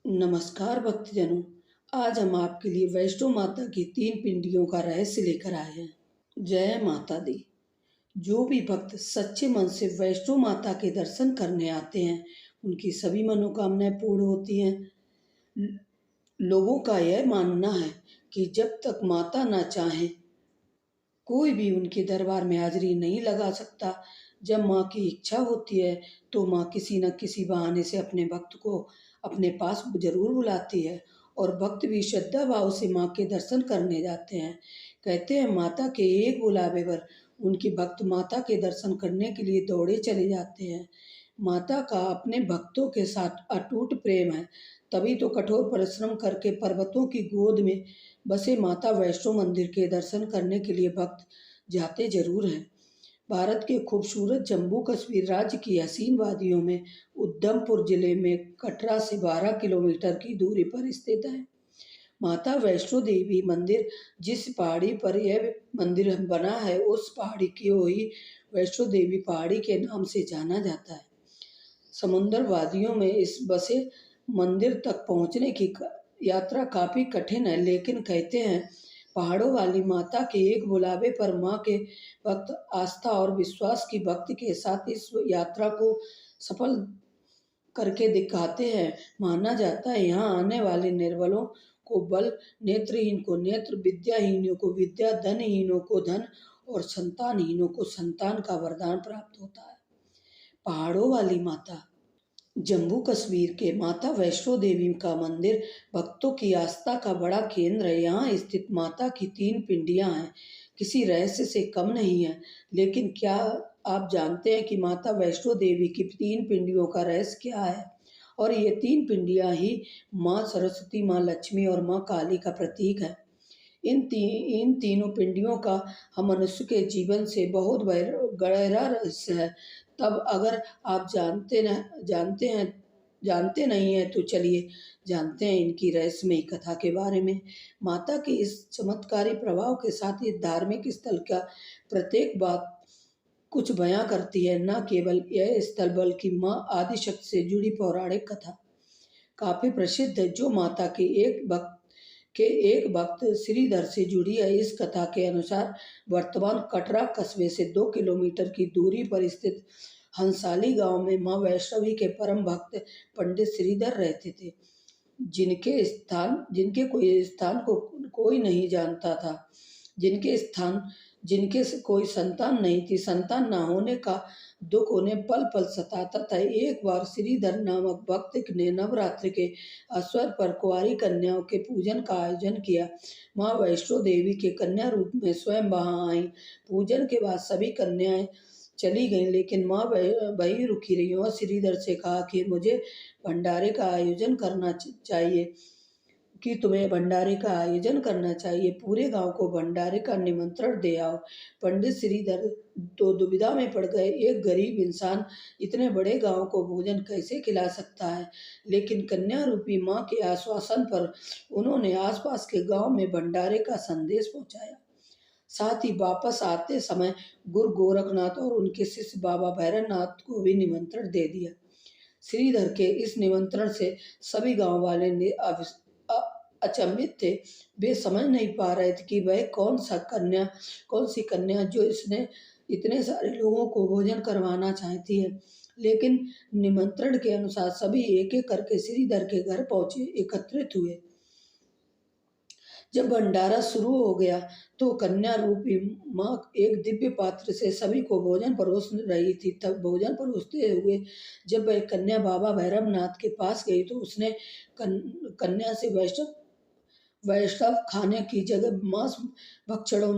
नमस्कार भक्तजनों। आज हम आपके लिए वैष्णो माता की 3 पिंडियों का रहस्य लेकर आए हैं। जय माता दी। जो भी भक्त सच्चे मन से वैष्णो माता के दर्शन करने आते हैं उनकी सभी मनोकामनाएं पूर्ण होती हैं। लोगों का यह मानना है कि जब तक माता ना चाहे कोई भी उनके दरबार में हाजिरी नहीं लगा सकता। जब माँ की इच्छा होती है तो माँ किसी न किसी बहाने से अपने भक्त को अपने पास जरूर बुलाती है और भक्त भी श्रद्धा भाव से माँ के दर्शन करने जाते हैं। कहते हैं माता के एक बुलावे पर उनके भक्त माता के दर्शन करने के लिए दौड़े चले जाते हैं। माता का अपने भक्तों के साथ अटूट प्रेम है, तभी तो कठोर परिश्रम करके पर्वतों की गोद में बसे माता वैष्णो मंदिर के दर्शन करने के लिए भक्त जाते जरूर हैं। भारत के खूबसूरत जम्मू कश्मीर राज्य की हसीन वादियों में उधमपुर जिले में कटरा से 12 किलोमीटर की दूरी पर स्थित है माता वैष्णो देवी मंदिर। जिस पहाड़ी पर यह मंदिर बना है उस पहाड़ी को ही वैष्णो देवी पहाड़ी के नाम से जाना जाता है। समुद्र वादियों में इस बसे मंदिर तक पहुंचने की यात्रा काफी कठिन है, लेकिन कहते हैं पहाड़ों वाली माता के एक बुलावे पर माँ के भक्त आस्था और विश्वास की भक्ति के साथ इस यात्रा को सफल करके दिखाते हैं। माना जाता है यहाँ आने वाले निर्बलों को बल, नेत्रहीन को नेत्र, विद्याहीनों को विद्या, धनहीनों को धन और संतानहीनों को संतान का वरदान प्राप्त होता है। पहाड़ों वाली माता। जम्मू कश्मीर के माता वैष्णो देवी का मंदिर भक्तों की आस्था का बड़ा केंद्र है। यहाँ स्थित माता की 3 पिंडियां हैं, किसी रहस्य से कम नहीं है। लेकिन क्या आप जानते हैं कि माता वैष्णो देवी की 3 पिंडियों का रहस्य क्या है? और ये 3 पिंडियां ही माँ सरस्वती, माँ लक्ष्मी और माँ काली का प्रतीक है। इन तीनों पिंडियों का हम मनुष्य के जीवन से बहुत गहरा रहस्य है। तब अगर आप जानते नहीं हैं तो चलिए जानते हैं इनकी रहस्यमयी कथा के बारे में। माता के इस चमत्कारी प्रभाव के साथ इस धार्मिक स्थल का प्रत्येक बात कुछ बयां करती है। न केवल यह स्थल बल्कि माँ आदिशक्ति से जुड़ी पौराणिक कथा काफी प्रसिद्ध है, जो माता के एक भक्त श्रीधर से जुड़ी है। इस कथा के अनुसार वर्तमान कटरा कस्बे से 2 किलोमीटर की दूरी पर स्थित हंसाली गांव में मां वैष्णवी के परम भक्त पंडित श्रीधर रहते थे, जिनके कोई स्थान को कोई नहीं जानता था, जिनके से कोई संतान नहीं थी। संतान न होने का दुख उन्हें पल पल सताता था। एक बार श्रीधर नामक भक्त ने नवरात्रि के अवसर पर कुंवारी कन्याओं के पूजन का आयोजन किया। माँ वैष्णो देवी के कन्या रूप में स्वयं वहां आई। पूजन के बाद सभी कन्याएं चली गईं, लेकिन माँ वहीं रुकी रही और श्रीधर से कहा कि मुझे भंडारे का आयोजन करना चाहिए तुम्हें भंडारे का आयोजन करना चाहिए। पूरे गांव को भंडारे का निमंत्रण दे आओ। पंडित श्रीधर तो दुविधा में पड़ गए। एक गरीब इंसान इतने बड़े गांव को भोजन कैसे खिला सकता है? लेकिन कन्या रूपी माँ के आश्वासन पर उन्होंने आसपास के गांव में भंडारे का संदेश पहुंचाया। साथ ही वापस आते समय गुरु गोरखनाथ और उनके शिष्य बाबा भैरवनाथ को भी निमंत्रण दे दिया। श्रीधर के इस निमंत्रण से सभी गांव वाले अचंभित थे। वे समझ नहीं पा रहे थे कि वह कौन सी कन्या जो इसने इतने सारे लोगों को भोजन करवाना चाहती है। लेकिन निमंत्रण के अनुसार सभी एक एक करके श्रीधर के घर पहुंचे, एकत्रित हुए। जब भंडारा शुरू हो गया तो कन्या रूपी माँ एक दिव्य पात्र से सभी को भोजन परोस रही थी। तब भोजन परोसते हुए जब वह कन्या बाबा भैरवनाथ के पास गई तो उसने कन्या से वैष्णव खाने की जगह मांस भक्षण और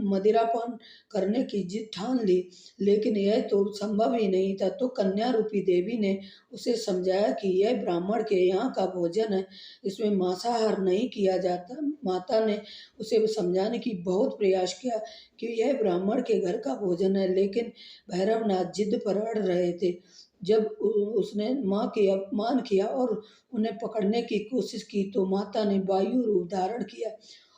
मदिरापान करने की जिद ठान ली। लेकिन यह तो संभव ही नहीं था। तो कन्या रूपी देवी ने उसे समझाया कि यह ब्राह्मण के यहाँ का भोजन है, इसमें मांसाहार नहीं किया जाता। माता ने उसे समझाने की बहुत प्रयास किया कि यह ब्राह्मण के घर का भोजन है, लेकिन भैरवनाथ जिद पर अड़ रहे थे। जब उसने माँ के अपमान किया और उन्हें पकड़ने की कोशिश की तो माता ने वायु रूप धारण किया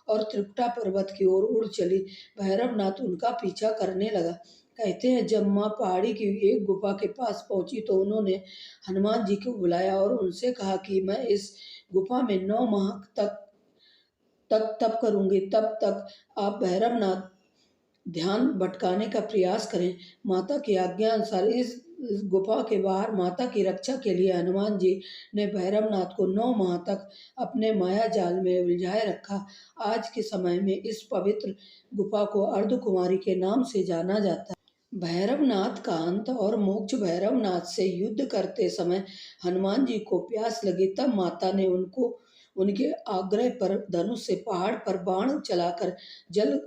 और त्रिकुटा पर्वत की ओर उड़ चली। भैरवनाथ उनका पीछा करने लगा। कहते हैं जब माँ पहाड़ी की एक गुफा के पास पहुंची तो उन्होंने हनुमान जी को बुलाया और उनसे कहा कि मैं इस गुफा में 9 माह तक तप करूंगी, तब तक आप भैरवनाथ ध्यान भटकाने का प्रयास करें। माता की आज्ञा अनुसार इस गुफा के बाहर माता की रक्षा के लिए हनुमान जी ने भैरवनाथ को 9 माह तक अपने माया जाल में उलझाए रखा। आज के समय में इस पवित्र गुफा को अर्धकुमारी के नाम से जाना जाता है। भैरवनाथ का अंत और मोक्ष। भैरवनाथ से युद्ध करते समय हनुमान जी को प्यास लगी, तब माता ने उनको उनके आग्रह पर धनुष से पहाड़ पर बाण चलाकर जल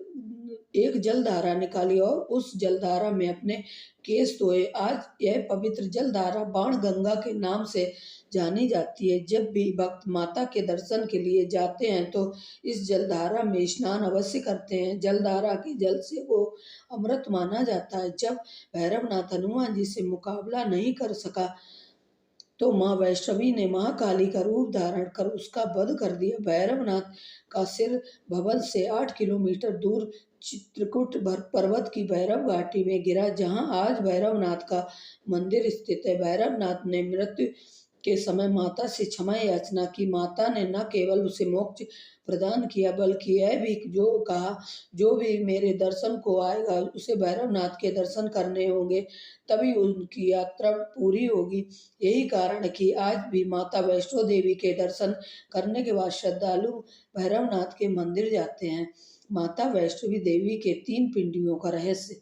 एक जलधारा निकाली और उस जलधारा में अपने केस धोए। आज यह पवित्र जलधारा बाण गंगा के नाम से जानी जाती है। जब भी भक्त माता के दर्शन के लिए जाते हैं तो इस जलधारा में स्नान अवश्य करते हैं। जलधारा के जल से वो अमृत माना जाता है। जब भैरवनाथ हनुमान जी से मुकाबला नहीं कर सका तो माँ वैष्णवी ने महाकाली का रूप धारण कर उसका वध कर दिया। भैरवनाथ का सिर भवन से 8 किलोमीटर दूर चित्रकूट पर्वत की भैरव घाटी में गिरा, जहां आज भैरवनाथ का मंदिर स्थित है। भैरवनाथ ने मृत्यु के समय माता से क्षमा याचना की। माता ने न केवल उसे मोक्ष प्रदान किया बल्कि यह भी जो कहा, जो भी मेरे दर्शन को आएगा उसे भैरवनाथ के दर्शन करने होंगे, तभी उनकी यात्रा पूरी होगी। यही कारण है कि आज भी माता वैष्णो देवी के दर्शन करने के बाद श्रद्धालु भैरवनाथ के मंदिर जाते हैं। माता वैष्णवी देवी के 3 पिंडियों का रहस्य।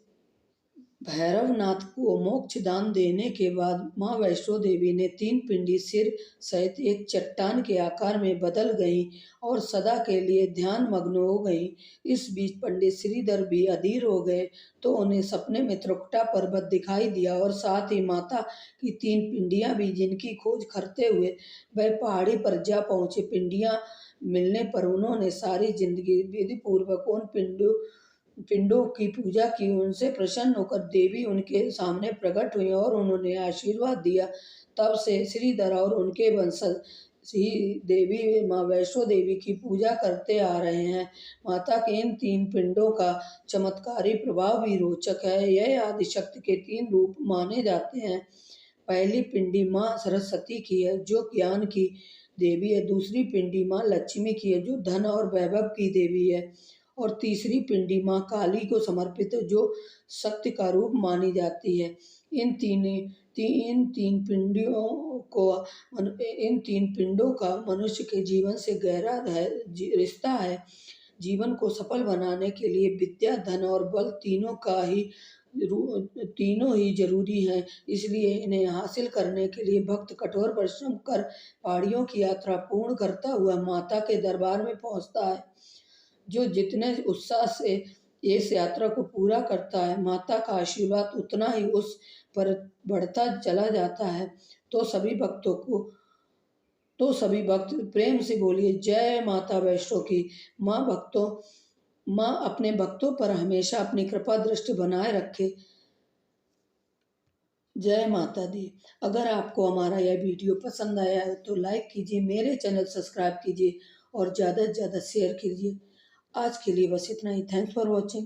भैरवनाथ को मोक्ष दान देने के बाद मां वैष्णो देवी ने 3 पिंडी सिर सहित एक चट्टान के आकार में बदल गईं और सदा के लिए ध्यान मग्न हो गईं। इस बीच पंडित श्रीधर भी अधीर हो गए तो उन्हें सपने में त्रिकुटा पर्वत दिखाई दिया और साथ ही माता की 3 पिंडियां भी, जिनकी खोज करते हुए वह पहाड़ी पर जा पहुंचे। पिंडियां मिलने पर उन्होंने सारी जिंदगी विधि पूर्वक उन पिंडों की पूजा की। उनसे प्रसन्न होकर देवी उनके सामने प्रकट हुई और उन्होंने आशीर्वाद दिया। तब से श्रीधर और उनके वंशज ही देवी माँ वैष्णो देवी की पूजा करते आ रहे हैं। माता के इन 3 पिंडों का चमत्कारी प्रभाव भी रोचक है। यह आदिशक्ति के 3 रूप माने जाते हैं। पहली पिंडी माँ सरस्वती की है, जो ज्ञान की देवी है। दूसरी पिंडी माँ लक्ष्मी की है, जो धन और वैभव की देवी है। और तीसरी पिंडी माँ काली को समर्पित है, जो शक्ति का रूप मानी जाती है। इन तीन पिंडों का मनुष्य के जीवन से गहरा रिश्ता है। जीवन को सफल बनाने के लिए विद्या, धन और बल तीनों ही जरूरी हैं। इसलिए इन्हें हासिल करने के लिए भक्त कठोर परिश्रम कर पहाड़ियों की यात्रा पूर्ण करता हुआ माता के दरबार में पहुंचता है। जो जितने उत्साह से इस यात्रा को पूरा करता है, माता का आशीर्वाद उतना ही उस पर बढ़ता चला जाता है। तो सभी भक्त प्रेम से बोलिए जय माता वैष्णो की। माँ अपने भक्तों पर हमेशा अपनी कृपा दृष्टि बनाए रखे। जय माता दी। अगर आपको हमारा यह वीडियो पसंद आया है तो लाइक कीजिए, मेरे चैनल सब्सक्राइब कीजिए और ज़्यादा से ज़्यादा शेयर कीजिए। आज के लिए बस इतना ही। Thanks for watching.